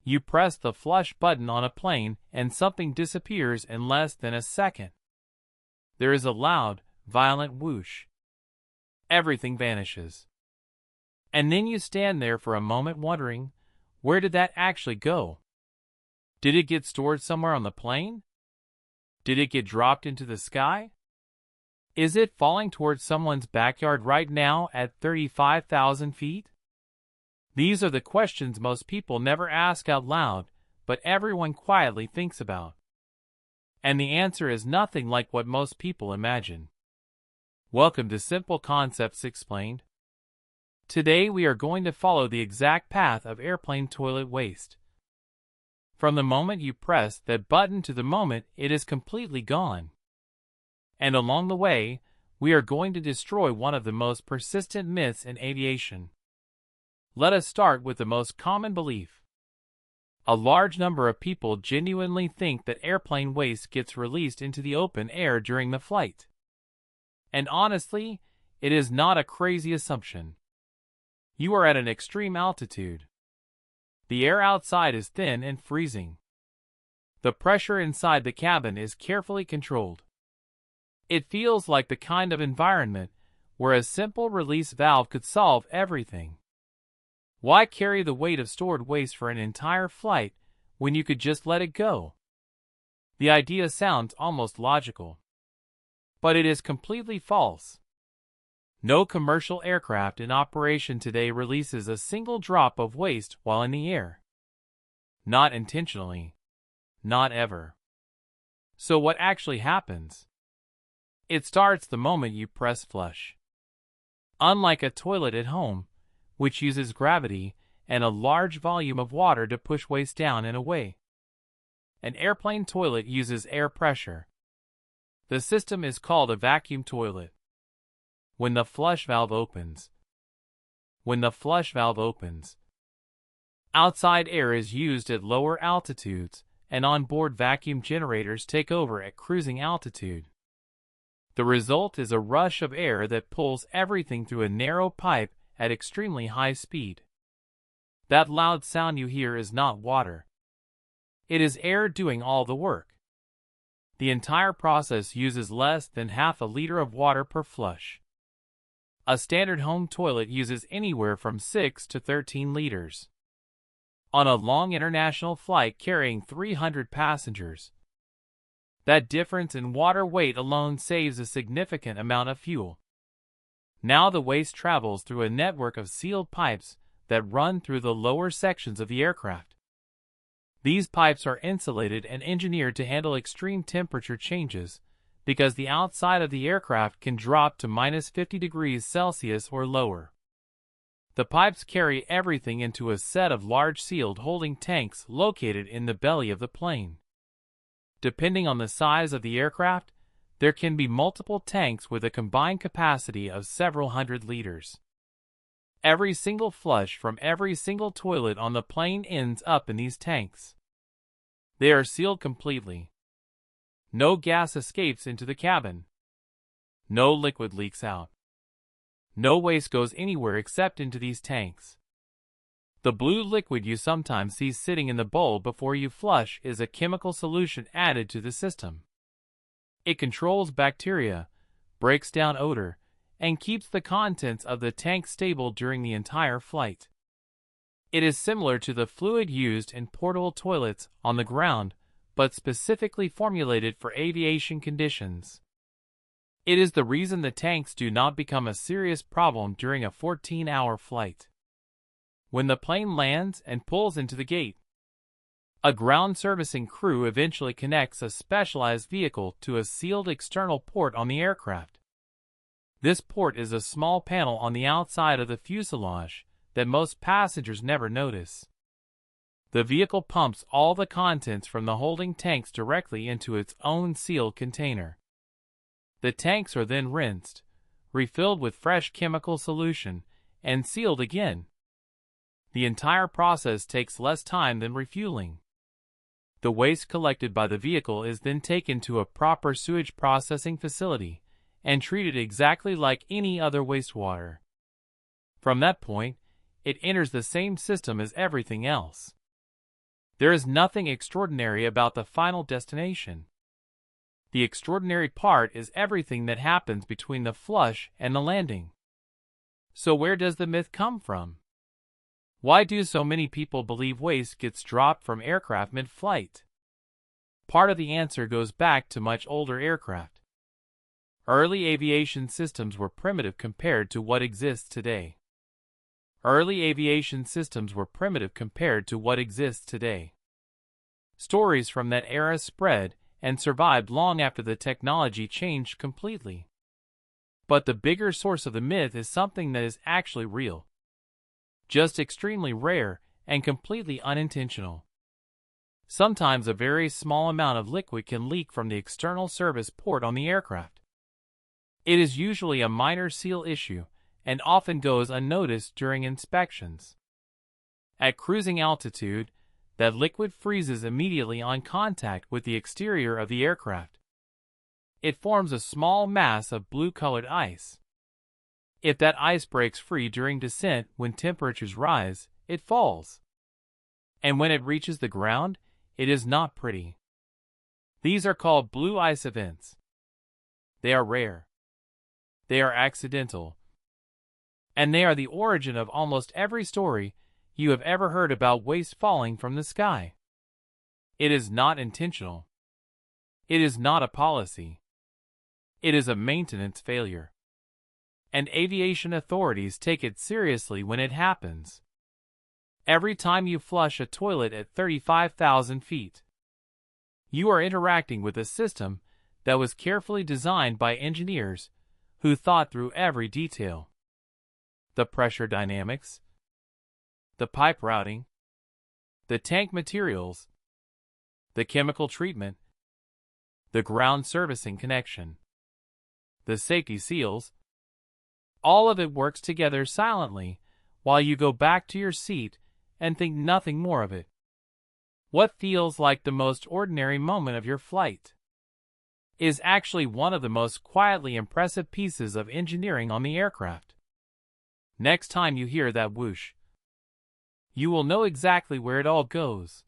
You press the flush button on a plane and something disappears in less than a second. There is a loud, violent whoosh. Everything vanishes. And then you stand there for a moment wondering, where did that actually go? Did it get stored somewhere on the plane? Did it get dropped into the sky? Is it falling towards someone's backyard right now at 35,000 feet? These are the questions most people never ask out loud, but everyone quietly thinks about. And the answer is nothing like what most people imagine. Welcome to Simple Concepts Explained. Today we are going to follow the exact path of airplane toilet waste. From the moment you press that button to the moment it is completely gone. And along the way, we are going to destroy one of the most persistent myths in aviation. Let us start with the most common belief. A large number of people genuinely think that airplane waste gets released into the open air during the flight. And honestly, it is not a crazy assumption. You are at an extreme altitude. The air outside is thin and freezing. The pressure inside the cabin is carefully controlled. It feels like the kind of environment where a simple release valve could solve everything. Why carry the weight of stored waste for an entire flight when you could just let it go? The idea sounds almost logical. But it is completely false. No commercial aircraft in operation today releases a single drop of waste while in the air. Not intentionally. Not ever. So what actually happens? It starts the moment you press flush. Unlike a toilet at home, which uses gravity and a large volume of water to push waste down and away, an airplane toilet uses air pressure. The system is called a vacuum toilet. When the flush valve opens, outside air is used at lower altitudes, and onboard vacuum generators take over at cruising altitude. The result is a rush of air that pulls everything through a narrow pipe at extremely high speed. That loud sound you hear is not water. It is air doing all the work. The entire process uses less than half a liter of water per flush. A standard home toilet uses anywhere from 6 to 13 liters. On a long international flight carrying 300 passengers, that difference in water weight alone saves a significant amount of fuel. Now the waste travels through a network of sealed pipes that run through the lower sections of the aircraft. These pipes are insulated and engineered to handle extreme temperature changes, because the outside of the aircraft can drop to -50 degrees Celsius or lower. The pipes carry everything into a set of large sealed holding tanks located in the belly of the plane. Depending on the size of the aircraft, there can be multiple tanks with a combined capacity of several hundred liters. Every single flush from every single toilet on the plane ends up in these tanks. They are sealed completely. No gas escapes into the cabin. No liquid leaks out. No waste goes anywhere except into these tanks. The blue liquid you sometimes see sitting in the bowl before you flush is a chemical solution added to the system. It controls bacteria, breaks down odor, and keeps the contents of the tank stable during the entire flight. It is similar to the fluid used in portable toilets on the ground, but specifically formulated for aviation conditions. It is the reason the tanks do not become a serious problem during a 14-hour flight. When the plane lands and pulls into the gate, a ground servicing crew eventually connects a specialized vehicle to a sealed external port on the aircraft. This port is a small panel on the outside of the fuselage that most passengers never notice. The vehicle pumps all the contents from the holding tanks directly into its own sealed container. The tanks are then rinsed, refilled with fresh chemical solution, and sealed again. The entire process takes less time than refueling. The waste collected by the vehicle is then taken to a proper sewage processing facility and treated exactly like any other wastewater. From that point, it enters the same system as everything else. There is nothing extraordinary about the final destination. The extraordinary part is everything that happens between the flush and the landing. So where does the myth come from? Why do so many people believe waste gets dropped from aircraft mid-flight? Part of the answer goes back to much older aircraft. Early aviation systems were primitive compared to what exists today. Stories from that era spread and survived long after the technology changed completely. But the bigger source of the myth is something that is actually real, just extremely rare and completely unintentional. Sometimes a very small amount of liquid can leak from the external service port on the aircraft. It is usually a minor seal issue and often goes unnoticed during inspections. At cruising altitude, that liquid freezes immediately on contact with the exterior of the aircraft. It forms a small mass of blue-colored ice. If that ice breaks free during descent when temperatures rise, it falls. And when it reaches the ground, it is not pretty. These are called blue ice events. They are rare. They are accidental. And they are the origin of almost every story you have ever heard about waste falling from the sky. It is not intentional. It is not a policy. It is a maintenance failure. And aviation authorities take it seriously when it happens. Every time you flush a toilet at 35,000 feet, you are interacting with a system that was carefully designed by engineers who thought through every detail. The pressure dynamics, the pipe routing, the tank materials, the chemical treatment, the ground servicing connection, the safety seals, all of it works together silently while you go back to your seat and think nothing more of it. What feels like the most ordinary moment of your flight is actually one of the most quietly impressive pieces of engineering on the aircraft. Next time you hear that whoosh, you will know exactly where it all goes.